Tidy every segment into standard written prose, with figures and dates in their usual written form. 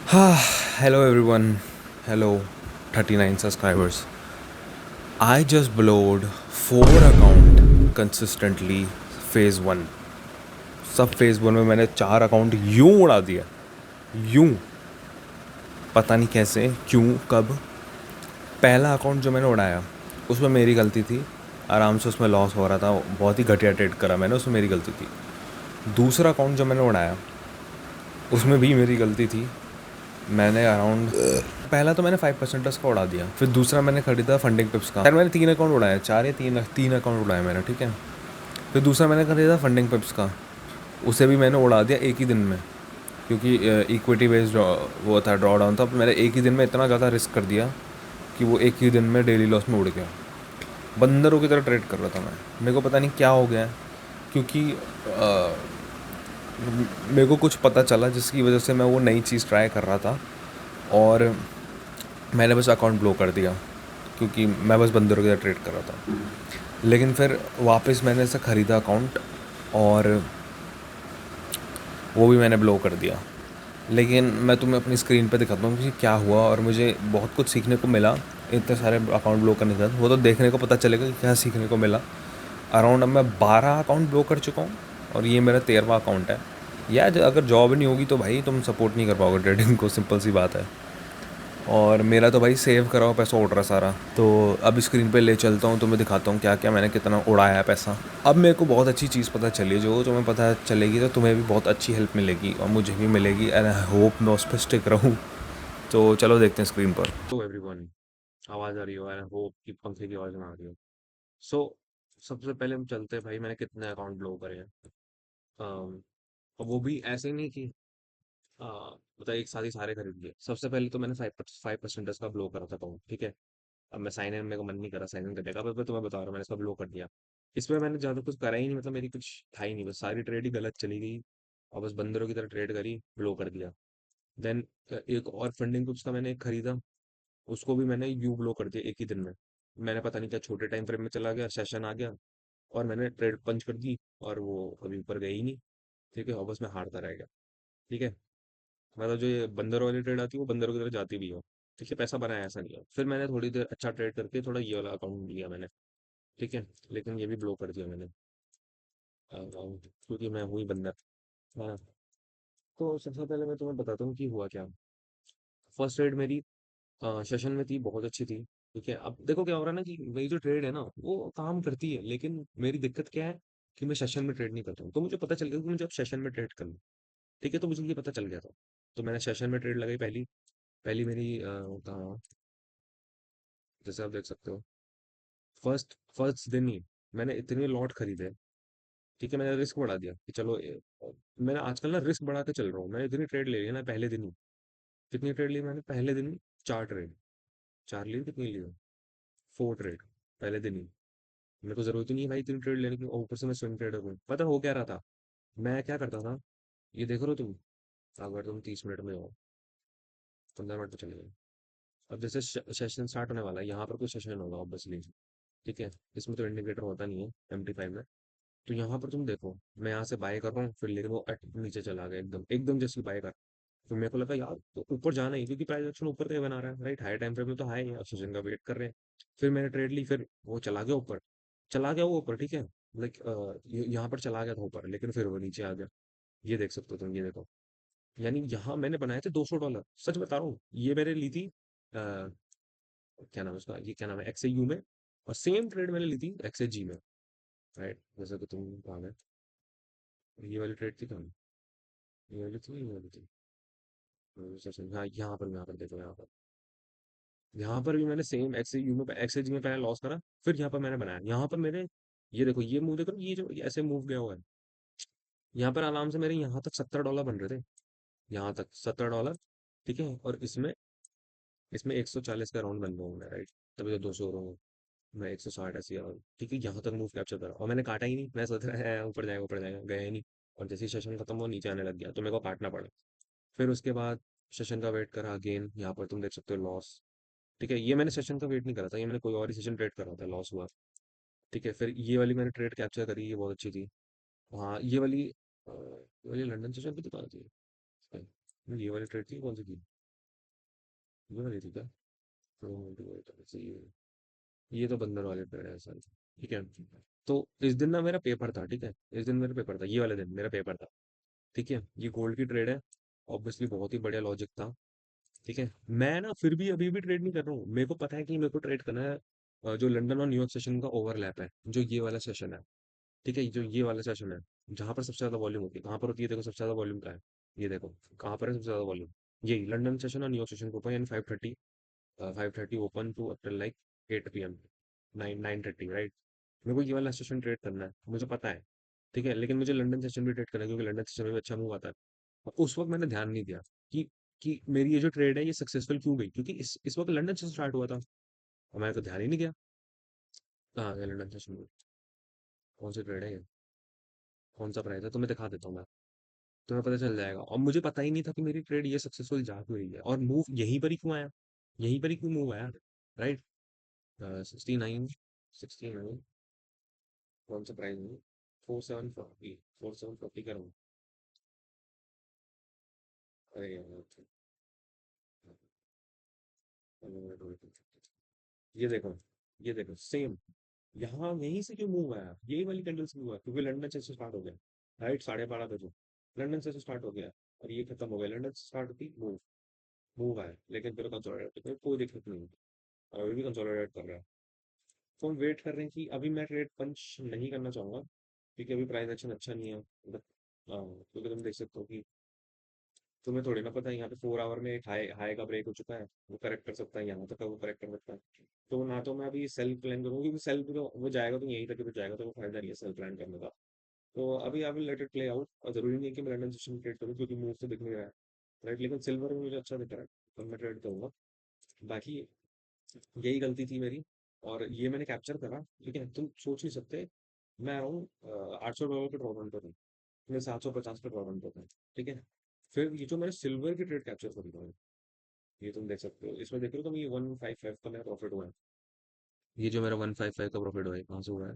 Hello everyone. Hello 39 subscribers. I just blowed 4 account consistently phase 1. सब phase 1 में मैंने 4 account यूं उड़ा दिया. यूं. पता नहीं कैसे, क्यों, कब. पहला अकाउंट जो मैंने उड़ाया उसमें मेरी गलती थी. आराम से उसमें लॉस हो रहा था. बहुत ही घटिया ट्रेड करा मैंने, उसमें मेरी गलती थी. दूसरा अकाउंट जो मैंने उड़ाया उसमें भी मेरी गलती थी. मैंने अराउंड पहला तो मैंने 5% का उड़ा दिया. फिर दूसरा मैंने खरीदा फंडिंग पिप्स का. यार मैंने 3 अकाउंट उड़ाए, 4 या 3 अकाउंट उड़ाए मैंने, ठीक है. फिर दूसरा मैंने खरीदा फंडिंग पिप्स का. उसे भी मैंने उड़ा दिया एक ही दिन में, क्योंकि इक्विटी बेस्ड वो था, ड्रॉ डाउन था. मैंने एक ही दिन में इतना ज़्यादा रिस्क कर दिया कि वो एक ही दिन में डेली लॉस में उड़ गया. बंदरों की तरह ट्रेड कर रहा था मैं. मेरे को पता नहीं क्या हो गया, क्योंकि मेरे को कुछ पता चला जिसकी वजह से मैं वो नई चीज़ ट्राई कर रहा था. और मैंने बस अकाउंट ब्लॉक कर दिया, क्योंकि मैं बस बंदरों के साथ ट्रेड कर रहा था. लेकिन फिर वापस मैंने इसे ख़रीदा अकाउंट, और वो भी मैंने ब्लॉक कर दिया. लेकिन मैं तुम्हें अपनी स्क्रीन पे दिखाता हूँ कि क्या हुआ, और मुझे बहुत कुछ सीखने को मिला इतने सारे अकाउंट ब्लॉक करने के बाद. वो तो देखने को पता चलेगा कि क्या सीखने को मिला. अराउंड अब मैं 12 अकाउंट ब्लॉक कर चुका हूँ, और ये मेरा 13वां अकाउंट है. यार अगर जॉब नहीं होगी तो भाई तुम सपोर्ट नहीं कर पाओगे ट्रेडिंग को, सिंपल सी बात है. और मेरा तो भाई सेव करा हुआ पैसा उड़ रहा सारा. तो अब स्क्रीन पे ले चलता हूँ, तुम्हें दिखाता हूँ क्या क्या मैंने कितना उड़ाया है पैसा. अब मेरे को बहुत अच्छी चीज़ पता चली, जो तुम्हें पता चलेगी तो तुम्हें भी बहुत अच्छी हेल्प मिलेगी और मुझे भी मिलेगी, एंड आई होप मैं उस पर स्टिक रहूँ. तो चलो देखते हैं स्क्रीन पर. तो एवरीवन, आवाज़ आ रही हो, आई होप कि पंखे की आवाज़ ना आ रही हो. सो सबसे पहले हम चलते हैं भाई, मैंने कितने अकाउंट ब्लॉक करे हैं. अम, और वो भी ऐसे नहीं कि मतलब एक साथ ही सारे खरीद लिए. सबसे पहले तो मैंने 5% का ब्लॉक करा था अकाउंट, ठीक है. अब मैं साइन इन, मेरे को मन नहीं करा साइन इन करने का, पर मैं तुम्हें बता रहा हूँ मैंने इसका ब्लॉक कर दिया. इसमें मैंने ज़्यादा कुछ करा ही नहीं, मतलब मेरी कुछ था ही नहीं, बस सारी ट्रेड ही गलत चली गई. और बस बंदरों की तरह ट्रेड करी, ब्लॉक कर दिया. देन एक और फंडिंग ग्रुप्स का मैंने एक खरीदा, उसको भी मैंने यू ब्लॉक कर दिया एक ही दिन में. मैंने पता नहीं क्या छोटे टाइम फ्रेम में चला गया, सेशन आ गया, और मैंने ट्रेड पंच कर दी, और वो कभी ऊपर गई ही नहीं. ठीक है, और बस मैं हारता रह गया. ठीक है. मतलब जो ये बंदरों वाली ट्रेड आती है वो बंदरों की तरह जाती भी हो. ठीक है, पैसा बनाया ऐसा नहीं है. फिर मैंने थोड़ी देर अच्छा ट्रेड करके थोड़ा ये वाला अकाउंट लिया मैंने. ठीक है. लेकिन ये भी ब्लॉक कर दिया मैंने, क्योंकि मैं हुई बंदर. हाँ. तो सबसे पहले मैं तुम्हें बताता हूँ कि हुआ क्या. फर्स्ट ट्रेड मेरी सेशन में थी, बहुत अच्छी थी. ठीक है, अब देखो क्या हो रहा है ना, कि मेरी जो ट्रेड है ना वो काम करती है, लेकिन मेरी दिक्कत क्या है कि मैं सेशन में ट्रेड नहीं करता हूँ. तो मुझे पता चल गया कि मुझे अब सेशन में ट्रेड करना. ठीक है, तो मुझे ये पता चल गया था. तो मैंने सेशन में ट्रेड लगाई. पहली पहली मेरी जैसे आप देख सकते हो, फर्स्ट फर्स्ट दिन ही मैंने इतने लॉट खरीदे. ठीक है, मैंने रिस्क बढ़ा दिया कि चलो मैंने आजकल ना रिस्क बढ़ा के चल रहा हूँ. मैंने इतनी ट्रेड ले ली ना पहले दिन ही. कितनी ट्रेड ली मैंने पहले दिन ही? 4 ट्रेड. 4 ली, कितनी ली? 4 ट्रेड पहले दिन ही. मेरे को जरूरत ही नहीं है भाई इतनी ट्रेड लेने की, और ऊपर से मैं स्विंग ट्रेडर हूँ. पता हो क्या रहा था? मैं क्या करता था, ये देख रहे हो तुम, अगर तुम 30 मिनट में हो, 15 मिनट में चले गए. अब जैसे सेशन स्टार्ट होने वाला है, यहाँ पर कोई सेशन होगा ऑब्वियसली. ठीक है. इसमें तो इंडिकेटर होता नहीं है MT5 में. तो यहाँ पर तुम देखो, मैं यहाँ से बाय कर रहा हूँ, फिर लेकिन वो नीचे चला गया एकदम एकदम जैसे बाय कर. फिर मेरे को लगा यार तो ऊपर जाना ही, क्योंकि प्राइस एक्शन ऊपर का बना रहा है, राइट. हाई टाइम फ्रेम में तो हाई है, ऑक्सीजन का वेट कर रहे हैं. फिर मैंने ट्रेड ली, फिर वो चला गया ऊपर. चला गया वो ऊपर, ठीक है. लाइक यहाँ पर चला गया था ऊपर, लेकिन फिर वो नीचे आ गया. ये देख सकते हो तुम, ये देखो. यानी यहाँ मैंने बनाए थे $200, सच बता रहा हूँ. ये मैंने ली थी क्या नाम है उसका, ये क्या नाम है, XAU में. और सेम ट्रेड मैंने ली थी XAG में, राइट. जैसे कि तुम कहाँ गए, ये वाली ट्रेड थी कहाँ, ये वाली थी, ये वाली थी. हाँ, यहाँ पर देखो, यहाँ पर भी मैंने सेम XAG में पहले लॉस करा. फिर यहाँ पर मैंने बनाया, यहाँ पर मेरे, ये देखो ये मूव देखो, ये जो ये ऐसे मूव गया हुआ है. यहाँ पर आराम से मेरे यहाँ तक $70 बन रहे थे. यहाँ तक $70. ठीक है. और इसमें इसमें 140 का राउंड बन रहा हूँ मैं, राइट. तभी तो 200 हो रहा हूँ. मैं 160 ऐसे आ रहा हूँ. ठीक है, यहाँ तक मूव कैप्चर करा, और मैंने काटा ही नहीं. मैं सोच रहा है ऊपर जाएगा, गया ही नहीं. और जैसे ही सेशन खत्म हुआ, नीचे आने लग गया, तो मेरे को काटना पड़ा. फिर उसके बाद सेशन का वेट करा अगेन, यहाँ पर तुम देख सकते हो लॉस. ठीक है, ये मैंने सेशन का वेट नहीं करा था, ये मैंने कोई और ही सेशन ट्रेड करा था, लॉस हुआ. ठीक है. फिर ये वाली मैंने ट्रेड कैप्चर करी, ये बहुत अच्छी थी. हाँ, ये वाली लंदन सेशन पे तो कहाँ थी? ये वाली ट्रेड थी, कौन सी थी? ये वाली थी क्या? ये तो बंदर वाले पेड़ है सर। ठीक है। तो इस दिन ना मेरा पेपर था, ठीक है। इस दिन मेरा पेपर था, ये वाले दिन मेरा पेपर था। ठीक है, ये गोल्ड की ट्रेड है। ऑब्वियसली बहुत ही बढ़िया लॉजिक था। ठीक है, मैं ना फिर भी अभी भी ट्रेड नहीं कर रहा हूँ। मेरे को पता है कि मेरे को ट्रेड करना है जो लंदन और न्यूयॉर्क सेशन का ओवरलैप है, जो ये वाला सेशन है। ठीक है, जो ये वाला सेशन है, जहाँ पर सबसे ज्यादा वॉल्यूम होती है, कहाँ पर होती है देखो सबसे ज्यादा वॉल्यूम का है। ये देखो कहाँ पर है सबसे ज्यादा वॉल्यूम। यही लंदन सेशन और न्यूयॉर्क सेशन को ओपन, यानी 5:30, 5:30 open to up till like 8 p.m, 9:30, right. मेरे को ये वाला सेशन ट्रेड करना है, मुझे पता है। ठीक है, लेकिन मुझे लंदन सेशन भी ट्रेड करना है, क्योंकि लंदन सेशन में भी अच्छा मूव आता है। और उस वक्त मैंने ध्यान नहीं दिया कि मेरी ये जो ट्रेड है ये सक्सेसफुल क्यों गई, क्योंकि इस वक्त लंदन से स्टार्ट हुआ था और मैंने तो ध्यान ही नहीं दिया। कहाँ गया लंदन सेशन में? कौन सी ट्रेड है ये? कौन सा प्राइस है, तुम्हें दिखा देता हूँ मैं। तुम्हें पता चल जाएगा। और मुझे पता ही नहीं था कि मेरी ट्रेड ये सक्सेसफुल जा क्यों रही है, और मूव यहीं पर ही क्यों आया। यहीं पर ही क्यों मूव आया, राइट। 69, 69, कौन सा प्राइस है? 4740, 4740 का रहा। अरे यार, ये देखो, ये देखो सेम। यहाँ यहीं से क्यों मूव आया, यही वाली कैंडल से मूव आया, क्योंकि लंदन से स्टार्ट हो गया। राइट, 12:30 बजे लंदन से स्टार्ट हो गया, और ये खत्म हो गया। लंदन से स्टार्ट होती मूव, मूव आया, लेकिन फिर कंसोलिडेट कोई दिक्कत नहीं है। और अभी भी कंसोलिडेट कर रहा है। तो हम वेट कर रहे हैं कि अभी मैं ट्रेड पंच नहीं करना चाहूंगा, क्योंकि अभी प्राइस एक्शन अच्छा नहीं है, मतलब। क्योंकि तुम देख सकते हो कि तुम्हें थोड़ी ना पता है, यहाँ पे 4 आवर में एक हाई हाई का ब्रेक हो चुका है। वो करेक्ट कर सकता है, यहाँ तक का वो करेक्ट कर सकता है। तो ना तो मैं अभी सेल प्लान करूँ, क्योंकि सेल भी तो वो जाएगा तो यहीं तक ही तो जाएगा, तो वो फायदा नहीं है सेल प्लान करने का। तो अभी I will let it play out, और जरूरी नहीं है कि मैं लंदन सेशन ट्रेड करूँ, क्योंकि मूव से दिख नहीं रहा है। राइट, लेकिन सिल्वर में मुझे अच्छा दिख रहा है, तो मैं ट्रेड करूंगा। बाकी यही गलती थी मेरी, और ये मैंने कैप्चर करा। ठीक है, तुम सोच नहीं सकते। मैं हूँ $800 के ड्रॉडाउन पर हूँ, मैं 750 पे ड्रॉडाउन पर हूँ। ठीक है, फिर ये जो मैंने सिल्वर की ट्रेड कैप्चर करी है, ये तुम देख सकते हो, इसमें देख रहे हो तुम, ये 155 का मेरा प्रॉफिट हुआ है। ये जो मेरा 155 का प्रॉफिट हुआ है, कहाँ से हुआ है?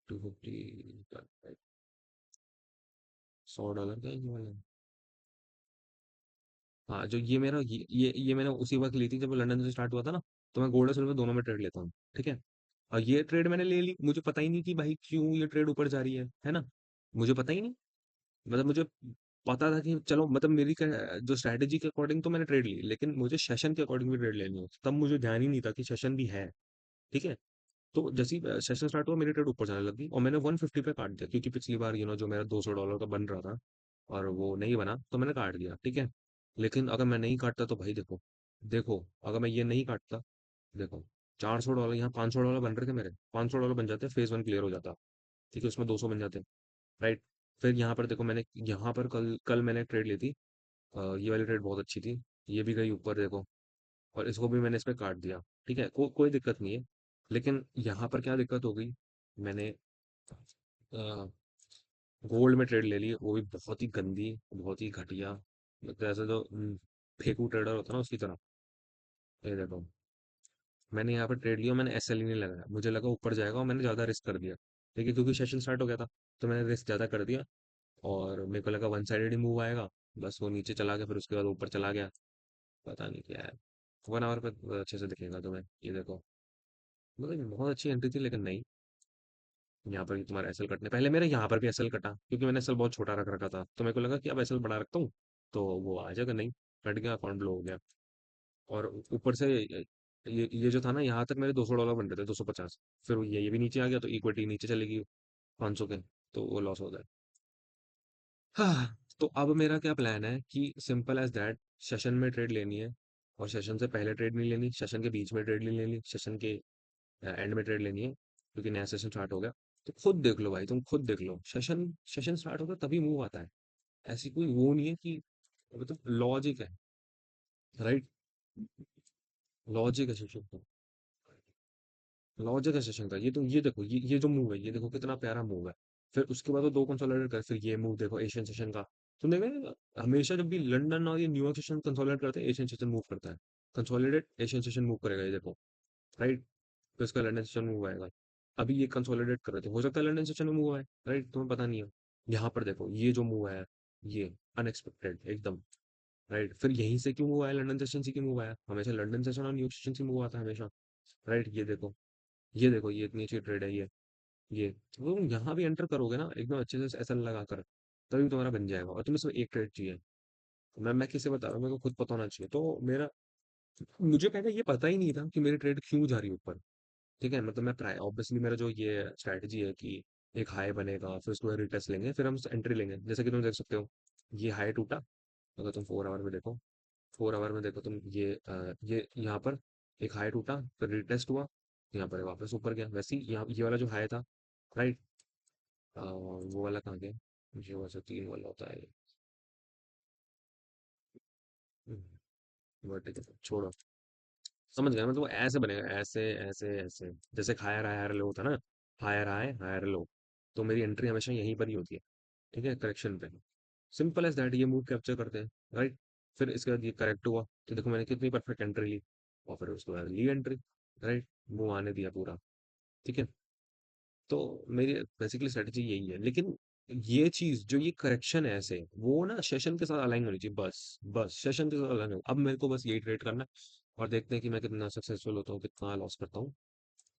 250, $100 का ही हुआ है। हाँ, जो ये मेरा ये मैंने उसी वक्त ली थी जब लंदन से स्टार्ट हुआ था ना। तो मैं गोल्ड और सिल्वर दोनों में ट्रेड लेता हूँ। ठीक है, और ये ट्रेड मैंने ले ली, मुझे पता ही नहीं कि भाई क्यों ये ट्रेड ऊपर जा रही है ना। मुझे पता ही नहीं। मतलब मुझे पता था कि चलो, मतलब मेरी जो स्ट्रैटेजी के अकॉर्डिंग तो मैंने ट्रेड ली, लेकिन मुझे सेशन के अकॉर्डिंग भी ट्रेड लेनी है, तब मुझे ध्यान ही नहीं था कि सेशन भी है। ठीक है, तो जैसे ही सेशन स्टार्ट हुआ मेरी ट्रेड ऊपर जाने लगी, और मैंने 150 पे काट दिया, क्योंकि पिछली बार जो मेरा $200 का बन रहा था, और वो नहीं बना, तो मैंने काट दिया। ठीक है, लेकिन अगर मैं नहीं काटता तो भाई देखो, देखो अगर मैं ये नहीं काटता, देखो $400, यहाँ $500 बन रहे थे मेरे, $500 बन जाते, फेज 1 क्लियर हो जाता। ठीक है, उसमें 200 बन जाते। राइट। फिर यहाँ पर देखो, मैंने यहाँ पर कल कल मैंने ट्रेड ली थी। ये वाली ट्रेड बहुत अच्छी थी। ये भी गई ऊपर देखो, और इसको भी मैंने इस पे काट दिया। ठीक है, कोई दिक्कत नहीं है। लेकिन यहाँ पर क्या दिक्कत हो गई, मैंने गोल्ड में ट्रेड ले ली, वो भी बहुत ही गंदी, बहुत ही घटिया, मतलब ऐसा जो फेकू ट्रेडर होता है ना, उसकी तरह। ये देखो, मैंने यहाँ पर ट्रेड लिया, मैंने एसएल ही नहीं लगाया, मुझे लगा ऊपर जाएगा, और मैंने ज्यादा रिस्क कर दिया। ठीक है, क्योंकि सेशन स्टार्ट हो गया था, तो मैंने रिस्क ज्यादा कर दिया। और मेरे को लगा वन साइडेड ही मूव आएगा, बस वो नीचे चला गया, फिर उसके बाद ऊपर चला गया। पता नहीं क्या है। 1 आवर पे अच्छे से दिखेगा तुम्हें, ये देखो। मतलब बहुत अच्छी एंट्री थी, लेकिन नहीं। यहाँ पर भी तुम्हारा एसएल कटने, पहले मेरा यहाँ पर भी एसएल कटा, क्योंकि मैंने एसएल बहुत छोटा रख रखा था, तो मेरे को लगा कि अब एसएल बड़ा रखता हूँ तो वो आ जाएगा, नहीं। कट गया, अकाउंट ब्लॉक हो गया। और ऊपर से ये जो था ना, यहाँ तक मेरे $200 बन रहे थे, 250। फिर ये भी नीचे आ गया, तो इक्विटी नीचे चलेगी 500 के, तो वो लॉस हो जाए। हाँ, तो अब मेरा क्या प्लान है कि सिंपल एज दैट, सेशन में ट्रेड लेनी है, और सेशन से पहले ट्रेड नहीं लेनी, सेशन के बीच में ट्रेड नहीं लेनी, सेशन के एंड में ट्रेड लेनी है, क्योंकि नया सेशन स्टार्ट हो गया। तो खुद देख लो भाई, तुम खुद देख लो, सेशन सेशन स्टार्ट होगा तभी मूव आता है। ऐसी कोई वो नहीं है कि, मतलब लॉजिक है। राइट, लॉजिक है सेशन का। लॉजिक है सेशन का। ये देखो, ये जो मूव है, ये देखो कितना प्यारा मूव है। फिर उसके बाद वो दो कंसोलिडेट कर, फिर ये मूव देखो एशियन सेशन का। तुम देखो, हमेशा जब भी लंदन और ये न्यूयॉर्क सेशन कंसोलिडेट करते हैं, एशियन सेशन मूव करता है। कंसोलिडेट एशियन सेशन मूव करेगा, ये देखो। राइट, तो इसका लंदन सेशन मूव आएगा। अभी ये कंसोलिडेट कर रहे थे, हो सकता है लंदन सेशन में मूव आए, राइट, तुम्हें पता नहीं है। यहाँ पर देखो, ये जो मूव है, ये अनएक्सपेक्टेड एकदम। राइट? फिर यहीं से क्यों हुआ है, लंदन सेशन से क्यों हुआ है, हमेशा लंदन सेशन और न्यूयॉर्क सेशन से मूव आता है हमेशा। राइट? ये देखो, ये इतनी अच्छी ट्रेड है ये तो तुम यहाँ भी एंटर करोगे ना एकदम अच्छे से ऐसा लगा कर, तभी तुम्हारा बन जाएगा। और तुम्हें सिर्फ एक ट्रेड चाहिए। मैं किसे बता रहा हूँ, मेरे को खुद पता होना चाहिए। तो मेरा मुझे पहले ये पता ही नहीं था कि मेरी ट्रेड क्यों जा रही है ऊपर। ठीक है, मतलब मैं ऑब्वियसली मेरा जो ये स्ट्रैटेजी है कि एक हाई बनेगा, फिर उसको रिटेस्ट लेंगे, फिर हम एंट्री लेंगे। जैसे कि तुम देख सकते हो, ये हाई टूटा। अगर तुम 4 आवर में देखो, 4 आवर में देखो तुम, ये यहाँ पर एक हाई टूटा, फिर रिटेस्ट हुआ, यहाँ पर वापस ऊपर गया। वैसे ही यहाँ ये वाला जो हाई था, राइट, वो वाला कहाँ गया, ये वैसे 3 वाला होता है। वर्टिकल छोड़ो, समझ गया। मतलब ऐसे बनेगा, ऐसे ऐसे ऐसे, जैसे हायर हायर लो होता है ना, हायर हाई हायर लो। तो मेरी एंट्री हमेशा यहीं पर ही होती है। ठीक है, करेक्शन पे। सिंपल एज दैट, ये मूव कैप्चर करते हैं। राइट? फिर इसके बाद ये करेक्ट हुआ, तो देखो मैंने कितनी परफेक्ट एंट्री ली। और फिर उसके बाद ली एंट्री। राइट? मूव आने दिया पूरा। ठीक है। तो मेरी बेसिकली स्ट्रेटजी यही है। लेकिन ये चीज जो ये करेक्शन है ऐसे, वो ना सेशन के साथ अलाइन होनी चाहिए। बस बस सेशन के साथ अलाइन हो। अब मेरे को बस यही ट्रेड करना है, और देखते हैं कि मैं कितना सक्सेसफुल होता हूँ, कितना लॉस करता हूँ।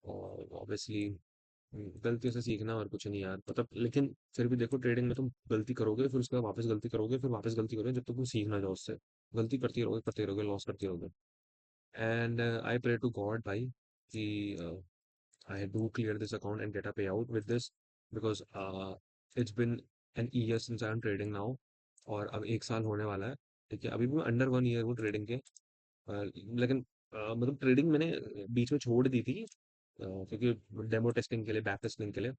और ऑब्वियसली गलतियों से सीखना और कुछ नहीं यार, मतलब। लेकिन फिर भी देखो, ट्रेडिंग में तुम गलती करोगे, फिर उसके बाद वापस गलती करोगे, फिर वापस गलती करोगे, जब तक तुम सीख ना जाओ उससे। गलती करते रहोगे, लॉस करते रहोगे। And I pray to God भाई कि I do clear this account and get a payout with this, because it's been an year since I'm trading now, और अब 1 साल होने वाला है। ठीक है, अभी भी मैं अंडर 1 ईयर हूँ ट्रेडिंग के। लेकिन मतलब ट्रेडिंग मैंने बीच में छोड़ दी थी, क्योंकि डेमो टेस्टिंग के लिए, बैक टेस्टिंग के लिए।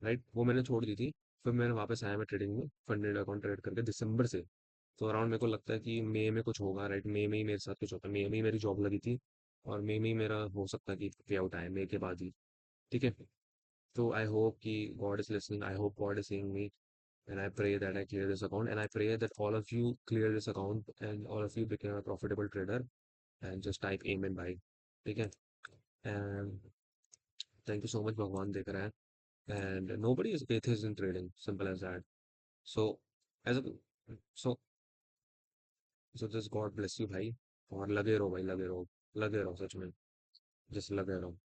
राइट? वो मैंने छोड़ दी थी। फिर मैंने वापस आया मैं ट्रेडिंग में, फंडेड अकाउंट ट्रेड करके दिसंबर से। तो अराउंड मेरे को लगता है कि मई में कुछ होगा। राइट? मई में ही मेरे साथ कुछ होता है, मई में ही मेरी जॉब लगी थी, और मई में ही मेरा हो सकता है कि पे आउट आए मई के बाद ही। ठीक है। So I hope कि God is listening. I hope God is seeing me, and I pray that I clear this account, and I pray that all of you clear this account, and all of you become a profitable trader, and just type amen भाई। ठीक है। And thank you so much, भगवान देख रहा है। And nobody is atheist in trading, simple as that. So as a so so just God bless you भाई। और लगे रहो भाई, लगे रहो सच में, जस्ट लगे रहो।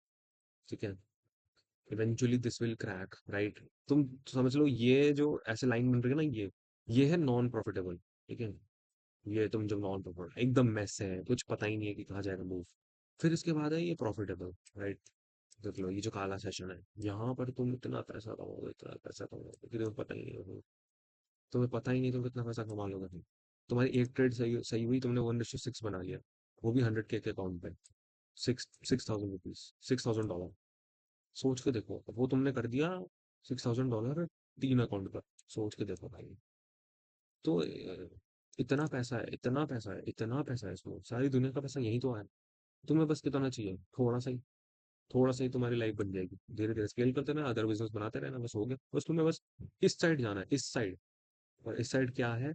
ठीक है। Eventually this will crack. Right? तुम समझ लो, ये जो ऐसे लाइन बन रही है ना, ये है नॉन प्रॉफिटेबल। ठीक है। ये तुम जब नॉन प्रॉफिटेबल एकदम मैस है, कुछ पता ही नहीं है कि कहाँ जाएगा मूव। फिर इसके बाद है ये प्रॉफिटेबल। राइट? देख लो, ये जो काला सेशन है, यहाँ पर तुम इतना पैसा कमाओगे, इतना पैसा कमाओगे कि तुम्हें पता ही नहीं होगा। तुम्हें पता ही नहीं तुम कितना पैसा कमा लोगे तुम। तुम्हारी एक ट्रेड सही सही हुई, तुमने 1:6 बना लिया, वो भी 100K के अकाउंट पे। $6,000, $6,000। सोच के देखो, वो तुमने कर दिया $6,000 तीन अकाउंट पर। सोच के देखो भाई। तो इतना पैसा है, इतना पैसा है, इतना पैसा है इसमें, सारी दुनिया का पैसा यही तो है। तुम्हें बस कितना चाहिए, थोड़ा सा ही। थोड़ा सा ही तुम्हारी लाइफ बन जाएगी। धीरे धीरे स्केल करते रहना, अदर बिजनेस बनाते रहना, बस हो गया। बस तुम्हें बस इस साइड जाना है, इस साइड। और इस साइड क्या है?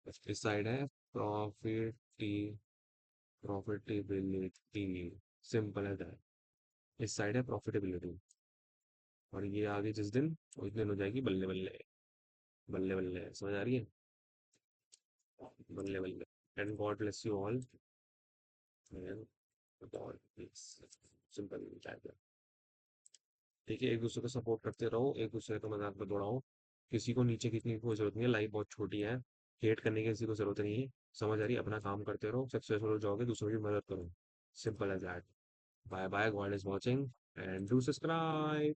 बस इस साइड है प्रॉफिटी प्रॉफिटेबिलिटी। सिंपल है दैट। इस साइड है प्रॉफिटेबिलिटी। और ये आगे जिस दिन, उस दिन हो जाएगी बल्ले बल्ले। बल्ले बल्ले, समझ आ रही है? बल्ले बल्ले। And God bless you all. God bless. Simple chapter. ठीक है, एक दूसरे को सपोर्ट करते रहो, एक दूसरे का मजाक में दौड़ाओ। किसी को नीचे खींचने की कोई जरूरत नहीं है, लाइफ बहुत छोटी है। हेट करने की किसी को जरूरत नहीं है। समझ आ रही है? अपना काम करते रहो, सक्सेसफुल हो जाओगे, दूसरों की मदद करो। Simple as that. Bye bye, God is watching, and do subscribe.